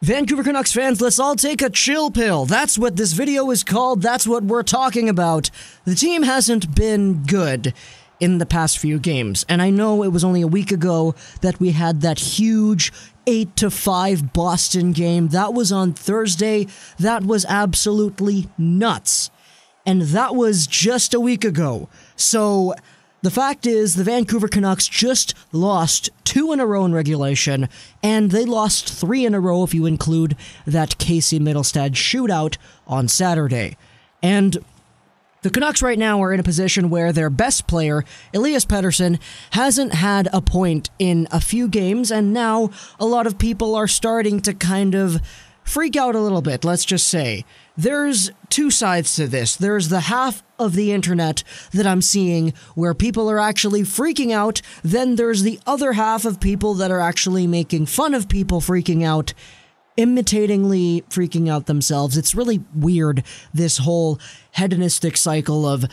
Vancouver Canucks fans, let's all take a chill pill. That's what this video is called. That's what we're talking about. The team hasn't been good in the past few games, and I know it was only a week ago that we had that huge 8-5 Boston game. That was on Thursday. That was absolutely nuts. And that was just a week ago. So the fact is, the Vancouver Canucks just lost 2 in a row in regulation, and they lost 3 in a row if you include that Casey Middlestad shootout on Saturday. And the Canucks right now are in a position where their best player, Elias Pettersson, hasn't had a point in a few games, and now a lot of people are starting to kind of freak out a little bit, let's just say. There's 2 sides to this. There's the half of the internet that I'm seeing where people are actually freaking out. Then there's the other half of people that are actually making fun of people freaking out, imitatingly freaking out themselves. It's really weird, this whole hedonistic cycle of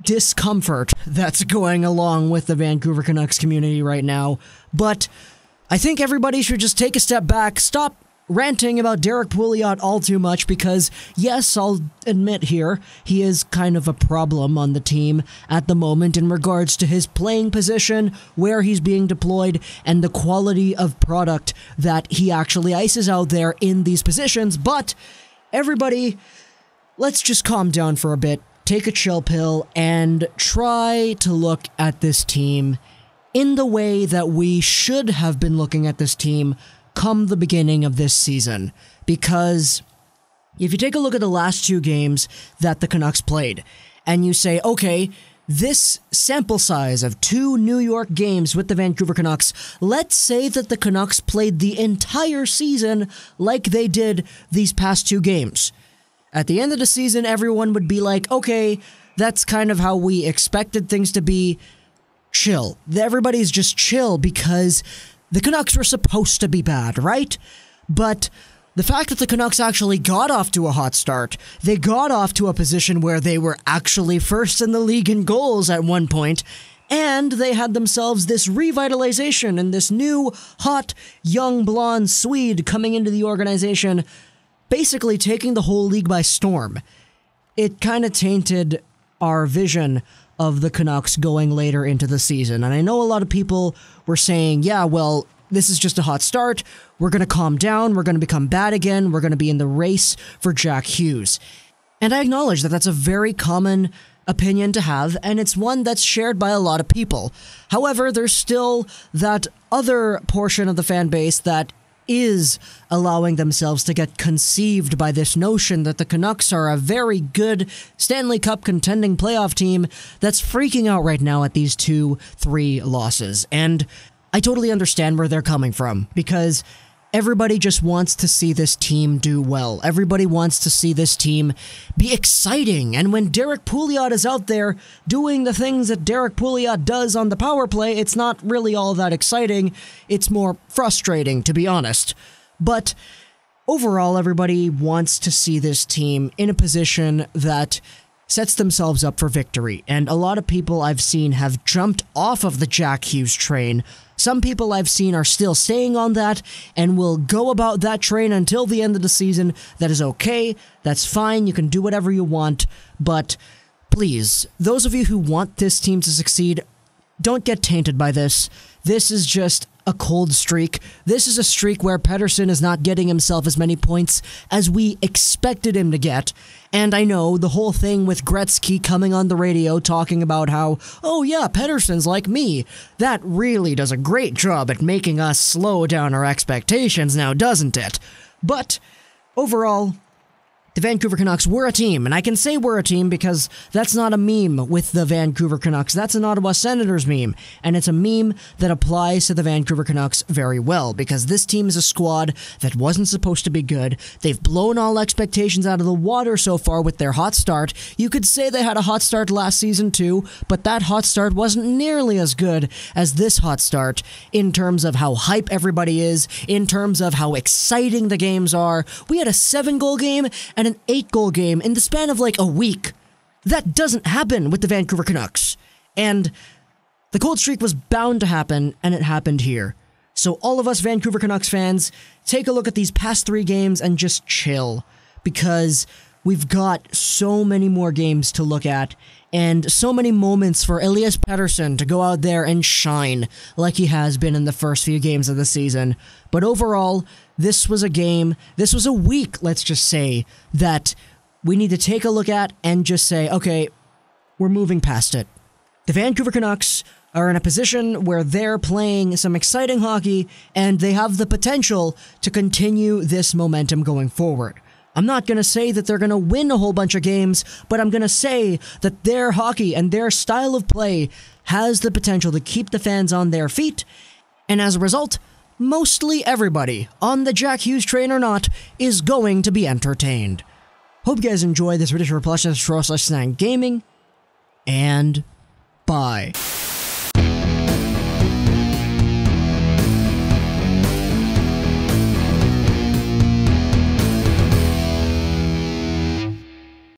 discomfort that's going along with the Vancouver Canucks community right now. But I think everybody should just take a step back, stop ranting about Derek Pouliot all too much, because yes, I'll admit here, he is kind of a problem on the team at the moment in regards to his playing position, where he's being deployed, and the quality of product that he actually ices out there in these positions. But everybody, let's just calm down for a bit, take a chill pill, and try to look at this team in the way that we should have been looking at this team come the beginning of this season. Because if you take a look at the last 2 games that the Canucks played, and you say, okay, this sample size of 2 New York games with the Vancouver Canucks, let's say that the Canucks played the entire season like they did these past 2 games. At the end of the season, everyone would be like, okay, that's kind of how we expected things to be. Chill. Everybody's just chill because the Canucks were supposed to be bad, right? But the fact that the Canucks actually got off to a hot start, they got off to a position where they were actually first in the league in goals at one point, and they had themselves this revitalization and this new, hot, young, blonde Swede coming into the organization, basically taking the whole league by storm. It kind of tainted our vision of the Canucks going later into the season. And I know a lot of people were saying, yeah, well, this is just a hot start. We're going to calm down. We're going to become bad again. We're going to be in the race for Jack Hughes. And I acknowledge that that's a very common opinion to have, and it's one that's shared by a lot of people. However, there's still that other portion of the fan base that is allowing themselves to get conceived by this notion that the Canucks are a very good Stanley Cup contending playoff team that's freaking out right now at these 2-3 losses. And I totally understand where they're coming from, because everybody just wants to see this team do well. Everybody wants to see this team be exciting. And when Derek Pouliot is out there doing the things that Derek Pouliot does on the power play, it's not really all that exciting. It's more frustrating, to be honest. But overall, everybody wants to see this team in a position that sets themselves up for victory. And a lot of people I've seen have jumped off of the Jack Hughes train. Some people I've seen are still staying on that and will go about that train until the end of the season. That is okay. That's fine. You can do whatever you want. But please, those of you who want this team to succeed, don't get tainted by this. This is just a cold streak. This is a streak where Pettersson is not getting himself as many points as we expected him to get. And I know the whole thing with Gretzky coming on the radio talking about how, oh yeah, Pettersson's like me. That really does a great job at making us slow down our expectations now, doesn't it? But overall, the Vancouver Canucks were a team, and I can say we're a team because that's not a meme with the Vancouver Canucks. That's an Ottawa Senators meme, and it's a meme that applies to the Vancouver Canucks very well, because this team is a squad that wasn't supposed to be good. They've blown all expectations out of the water so far with their hot start. You could say they had a hot start last season too, but that hot start wasn't nearly as good as this hot start in terms of how hype everybody is, in terms of how exciting the games are. We had a 7-goal game and an 8-goal game in the span of like a week. That doesn't happen with the Vancouver Canucks. And the cold streak was bound to happen, and it happened here. So all of us Vancouver Canucks fans, take a look at these past 3 games and just chill, because we've got so many more games to look at, and so many moments for Elias Pettersson to go out there and shine like he has been in the first few games of the season. But overall, this was a week, let's just say, that we need to take a look at and just say, okay, we're moving past it. The Vancouver Canucks are in a position where they're playing some exciting hockey, and they have the potential to continue this momentum going forward. I'm not going to say that they're going to win a whole bunch of games, but I'm going to say that their hockey and their style of play has the potential to keep the fans on their feet, and as a result, mostly everybody, on the Jack Hughes train or not, is going to be entertained. Hope you guys enjoy this video for Plush Gaming, and bye.